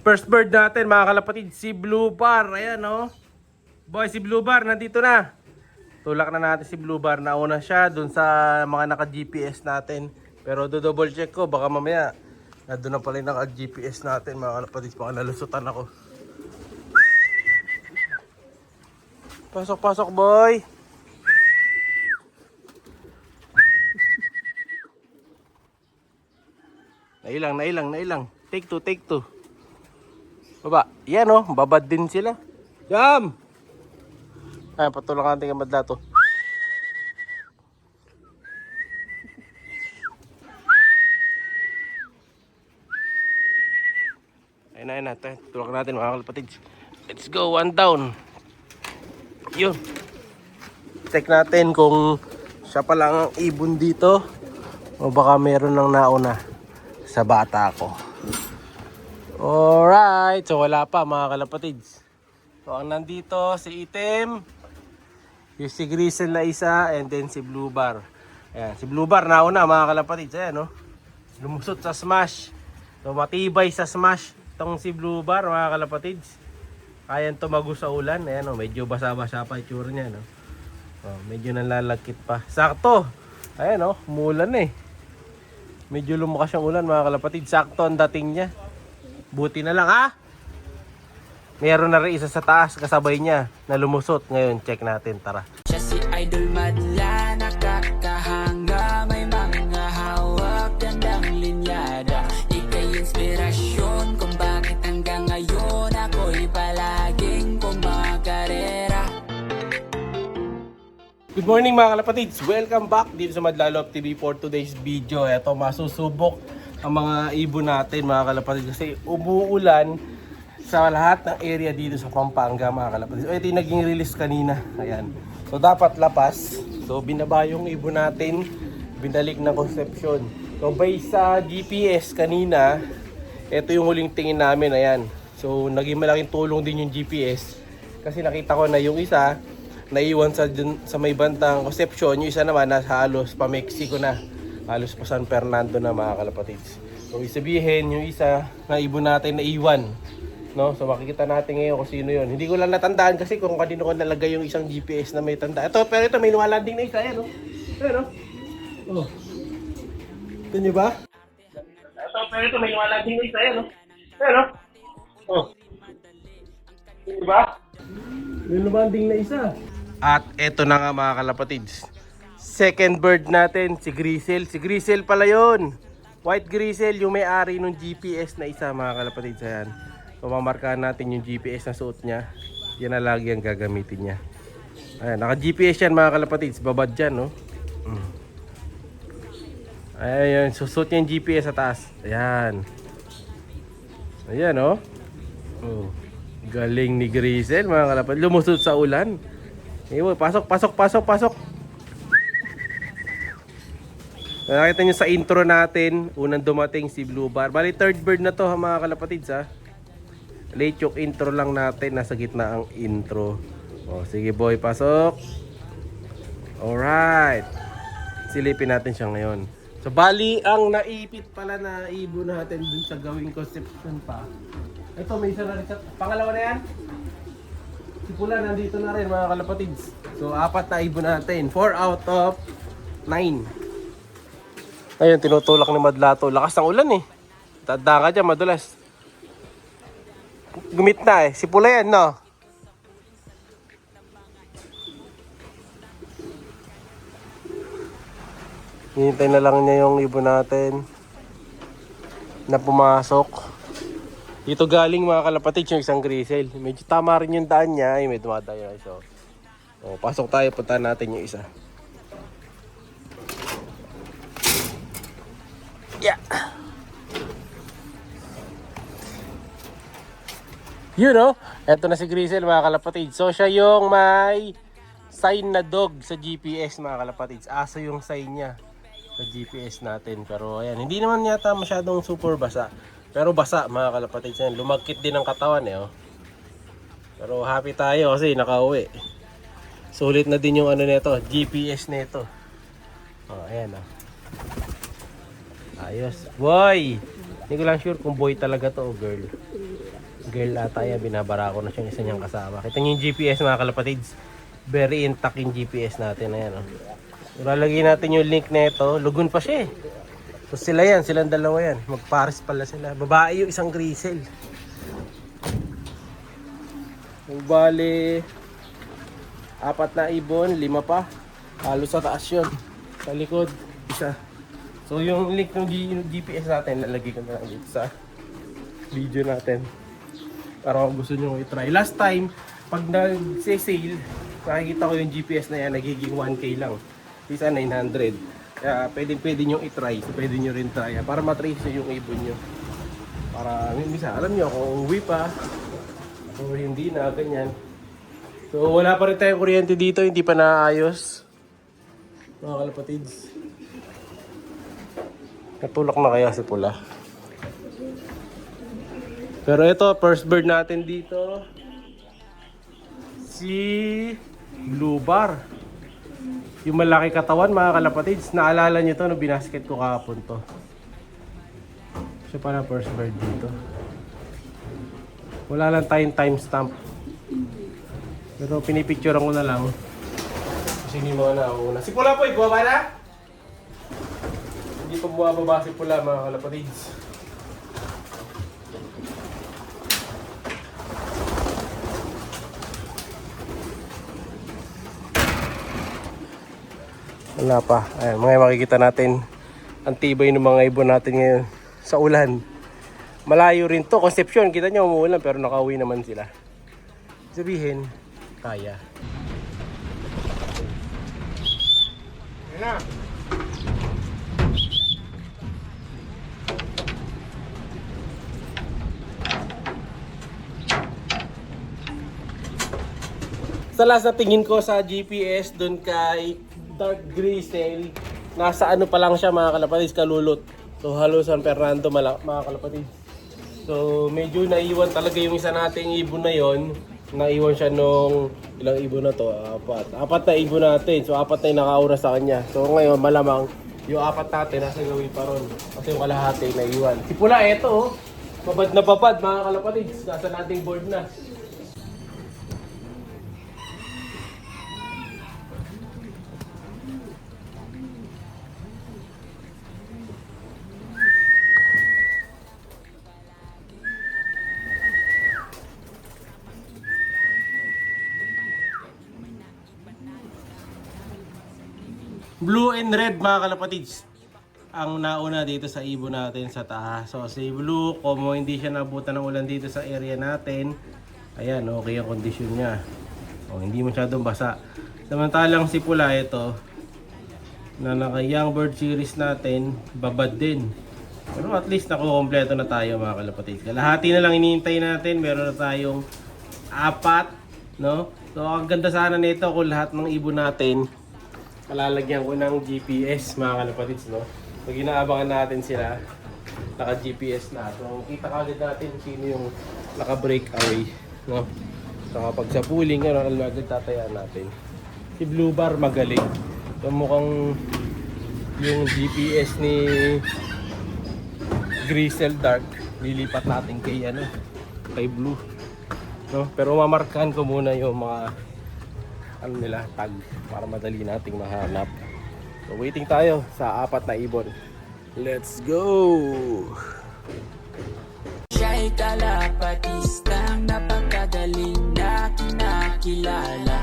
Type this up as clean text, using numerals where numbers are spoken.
First bird natin mga kalapatid, si Blue Bar. Ayan oh. Boy, si Blue Bar nandito na. Tulak na natin si Blue Bar. Nauna siya dun sa mga naka-GPS natin. Pero do-double check ko, baka mamaya nandun na pala yung naka-GPS natin mga kalapatid. Baka nalusutan ako. Pasok, pasok boy. Nailang. Take two. Baba. Yan oh, babad din sila. Jam! Ay, patulong natin ang madla to. Ayun na. Tulak natin mga kalapatids. Let's go, one down. Yun. Check natin kung siya pa lang ang ibon dito o baka meron nang nauna sa bata ko. Alright, so wala pa mga kalapatids. So ang nandito si Item, yung si Grisel na isa, and then si Blue Bar. Ayan, si Blue Bar nauna mga kalapatids. Ayan, no? Lumusot sa smash. So matibay sa smash itong si Blue Bar mga kalapatids. Kayang tumago sa ulan. Ayan, no? Medyo basa-basa pa itsura niya, no? Oh, medyo nalalagkit pa. Sakto. Ayan, no? Umulan eh. Medyo lumakas yung ulan mga kalapatids. Sakto ang dating niya. Buti na lang ha. Meron na rin isa sa taas kasabay niya na lumusot. Ngayon check natin, tara. Siya si Idol Madla, nakakahanga, may mga hawak, gandang linyada. Ika'y inspirasyon kung bakit hanggang ngayon ako'y palaging kumakarera. Good morning mga kalapatids. Welcome back dito sa Madla Love TV for today's video. Ito, masusubok ang mga ibon natin mga kalapatids kasi umuulan sa lahat ng area dito sa Pampanga mga kalapatids. Ito yung naging release kanina. Ayan. So dapat lapas. So binaba yung ibon natin. Binalik ng Concepcion. So based sa GPS kanina, ito yung huling tingin namin. Ayan. So naging malaking tulong din yung GPS. Kasi nakita ko na yung isa naiwan sa may bantang Concepcion. Yung isa naman nasa halos pa Mexico na. Halos pa San Fernando na mga kalapatids. So isabihin yung isa na ibon natin na iwan. No? So makikita natin ngayon kung sino yun. Hindi ko lang natandaan kasi kung kanino ko nalagay yung isang GPS na may tanda. Pero ito may nuwalanding na isa. Ayan o. Ayan o. Oh. Ito nyo ba? Pero ito may nuwalanding na isa. Ayan o. Ayan o. Oh. Ito nyo ba? May nuwalanding na isa. At eto na nga mga kalapatids. Second bird natin, si Grisel. Si Grisel pala yun. White Grisel, yung may-ari ng GPS na isa mga kalapatids. Ayan. So mamarkahan natin yung GPS na suot niya. Yan na lagi ang gagamitin niya. Ayan, naka-GPS yan mga kalapatids. Babad dyan, no? Ayan, susuot niya yung GPS sa taas. Ayan. Ayan, no? Oh. Galing ni Grisel mga kalapatids. Lumusot sa ulan. Ewan, pasok. Nakita nyo sa intro natin, unang dumating si Blue Bar. Bali third bird na to mga kalapatids ha. Late yung intro lang natin, nasa gitna ang intro. O sige boy, pasok. Alright. Silipin natin siya ngayon. So bali ang naipit pala na ibon natin dun sa gawing Concepcion pa. Ito may isa na rin sa pangalawa na yan. Si Pula nandito na rin mga kalapatids. So 4 na ibon natin, 4 out of 9. Ayun, tinutulak ni Madlato. Lakas ng ulan eh. Tanda ka dyan, madulas. Gumit na eh. Si Pula yan, no? Hinintay na lang niya yung ibon natin na pumasok. Dito galing mga kalapatids yung isang Grisel. Medyo tama rin yung daan niya. Ay, may dumadayo. So, pasok tayo. Punta natin yung isa. Yeah. You know, eto na si Grisel mga kalapatids. So siya yung may sign na dog sa GPS mga kalapatids. Aso yung sign niya sa GPS natin. Pero ayan, hindi naman yata masyadong super basa. Pero basa mga kalapatids yan. Lumagkit din ang katawan eh. Oh. Pero happy tayo kasi nakauwi. Sulit na din yung ano nito, GPS nito. Oh, ayan oh. Ayos. Boy! Hindi ko lang sure kung boy talaga to o girl. Girl ata yan, binabara ko na siya isa niyang kasama. Kita niyo yung GPS mga kalapatids. Very intact yung GPS natin. Ayan, oh. Ilalagay natin yung link na ito. Lugon pa siya eh. So sila yan, silang dalawa yan. Magpares pala sila. Babae yung isang grisel. Bali, 4 na ibon, 5 pa. Halos sa taas yun. Sa likod, isa. So yung link ng GPS natin, lalagay ko na lang dito sa video natin. Para kung gusto nyo i-try. Last time, pag nag-sale, nakikita ko yung GPS na yan, nagiging 1K lang. Isa 900. Kaya pwede nyo i-try. So pwede nyo rin try. Para matrace nyo yung ibon nyo. Para, minsan, alam nyo kung uwi pa, o hindi na, ganyan. So wala pa rin tayong kuryente dito, hindi pa naayos. Mga kalapatids. Natulak na kaya si Pula. Pero ito, first bird natin dito. Si Blue Bar. Yung malaki katawan mga kalapatids. Naalala nyo to, no, binasket ko kahapon to. Siya pala first bird dito. Wala lang tayong timestamp. Pero pinipicturean ko na lang. Kasi hindi mga nauna. Si Pula po, bumaba na? Hindi pa bumababa si Pula mga kalapatids. Wala pa. Ayan, mga makikita natin ang tibay ng mga ibon natin ngayon sa ulan. Malayo rin to. Concepcion, kita nyo umuulan pero nakauwi naman sila. Sabihin, kaya. Ayan na. Sa last na tingin ko sa GPS dun kay Dark Grisel, nasa ano pa lang siya mga kalapatids, Kalulot. So Halo San Fernando mga kalapatids. So medyo naiwan talaga yung isa nating ibon na yon. Naiwan siya nung ilang ibon na to, 4. 4 na ibon natin. So 4 na yung nakaura sa kanya. So ngayon malamang yung 4 natin nasa gawin pa ron. Kasi yung kalahati naiwan. Si Pula eto oh. Babad na babad mga kalapatids. Nasa nating board na. Blue and red mga kalapatids ang nauna dito sa ibon natin sa taas. So si Blue, kung hindi siya nabutan ng ulan dito sa area natin, ayan, okay ang kondisyon niya. O, hindi masyadong basa. Samantalang si Pula ito, na naka Young Bird series natin, babad din. Pero at least nakukompleto na tayo mga kalapatids. Kalahati na lang iniintay natin, meron na tayong 4, no? So ang ganda sana nito kung lahat ng ibon natin palalagyan ko ng GPS mga kalapatids, no? So ginaabangan natin sila, naka GPS na. So kita kagad natin sino yung naka breakaway, no? So kapag sa pooling, ano, agad tatayaan natin. Si Blue Bar magaling. So mukhang yung GPS ni Grisel Dark lilipat natin kay ano, kay Blue, no? Pero mamarkahan ko muna yung mga ano nila, tag, para madali nating mahanap. So waiting tayo sa 4 na ibon. Let's go! Siya'y kalapatistang napakagaling na kinakilala.